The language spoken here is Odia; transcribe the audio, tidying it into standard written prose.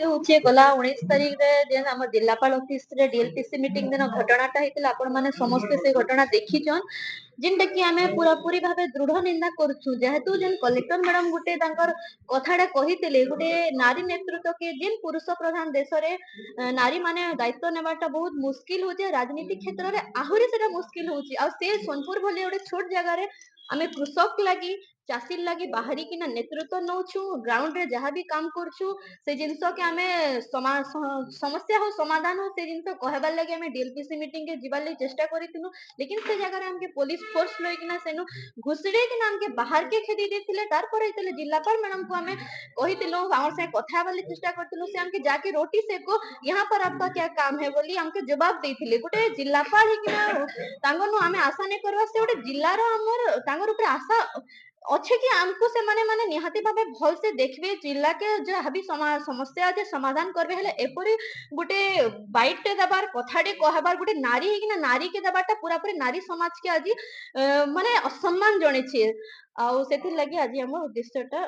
ହଉଛି ଗଲା 19 ତାରିଖରେ ଯେନ୍ ଆମ ଜିଲ୍ଲାପାଳ ଅଫିସରେ ଡିଏଲଟିସି ମିଟିଂ ଦିନ ଘଟଣାଟା ହେଇଥିଲା ଆପଣ ମାନେ ସମସ୍ତେ ସେ ଘଟଣା ଦେଖିଛନ୍ ଯେନ୍ଟା କି ଆମେ ପୁରାପୁରି ଭାବେ ଦୃଢ ନିନ୍ଦା କରୁଛୁ ଯେହେତୁ ଯେନ୍ କଲେକ୍ଟର ମ୍ୟାଡାମ ଗୋଟେ ତାଙ୍କର କଥାଟା କହିଥିଲେ ଗୋଟେ ନାରୀ ନେତୃତ୍ୱ କି ଯେନ୍ ପୁରୁଷ ପ୍ରଧାନ ଦେଶରେ ନାରୀ ମାନେ ଦାୟିତ୍ୱ ନେବାଟା ବହୁତ ମୁସ୍କିଲ ହଉଛି ରାଜନୀତି କ୍ଷେତ୍ରରେ ଆହୁରି ସେଟା ମୁସ୍କିଲ ହଉଛି ଆଉ ସେ ସୋନପୁର ଭଳି ଗୋଟେ ଛୋଟ ଜାଗାରେ ଆମେ କୃଷକ ଲାଗି ଚାଷୀ ଲାଗି ବାହାରିକିନା ନେତୃତ୍ୱ ନଉଛୁ ଗ୍ରାଉଣ୍ଡରେ ଯାହା ବି କାମ କରୁଛୁ ସେ ଜିନିଷ କି ଆମେ ସମସ୍ୟା ହଉ ସମାଧାନ ହଉ ସେ ଜିନିଷ କହିବାର ଲାଗି ଆମେ ଡିଏଲପିସି ମିଟିଂ ରେ ଯିବାର ଲାଗି ଚେଷ୍ଟା କରିଥିଲୁ ଲେକିନ ସେ ଜାଗାରେ ଆମକେ ପୋଲିସ ଫୋର୍ସ ଲଇକିନା ସେନୁ ଘୁଷଡେଇକିନା ଆମକେ ବାହାରକେ ଖେଦି ଦେଇଥିଲେ ତାରପରେ ଯେତେବେଳେ ଜିଲ୍ଲାପାଳ ମ୍ୟାଡାମକୁ ଆମେ କହିଥିଲୁ ଆମର ସାଙ୍ଗେ କଥା ହେବାର ଲାଗି ଚେଷ୍ଟା କରିଥିଲୁ ସେ ଆମକେ ଯାକେ ରୋଟି ସେको यहाँ पर आपका क्या काम है बोली हमके जवाब ଦେଇଥିଲେ ଗୋଟେ ଜିଲ୍ଲାପାଳ ହେଇକିନା ତାଙ୍କନୁ ଆମେ ଆଶା ନାଇଁ କରିବା ସେ ଗୋଟେ ଜିଲ୍ଲାର ଆମର ତାଙ୍କର ଉପରେ ଆଶା ଅଛି କି ଆମକୁ ସେମାନେ ମାନେ ନିହାତି ଭାବେ ଭଲସେ ଦେଖିବେ ଜିଲ୍ଲାକେ ଯାହା ବି ସମସ୍ୟା ଅଛି ସମାଧାନ କରିବେ ହେଲେ ଏପରି ଗୋଟେ ବାଇଟଟେ ଦେବାର କଥାଟେ କହିବାର ଗୋଟେ ନାରୀ ହେଇକିନା ନାରୀ କେ ଦେବାଟା ପୁରାପୁରି ନାରୀ ସମାଜକେ ଆଜି ମାନେ ଅସମ୍ମାନ ଜଣେଇଛି ଆଉ ସେଥିଲାଗି ଆଜି ଆମ ଉଦ୍ଦେଶ୍ୟଟା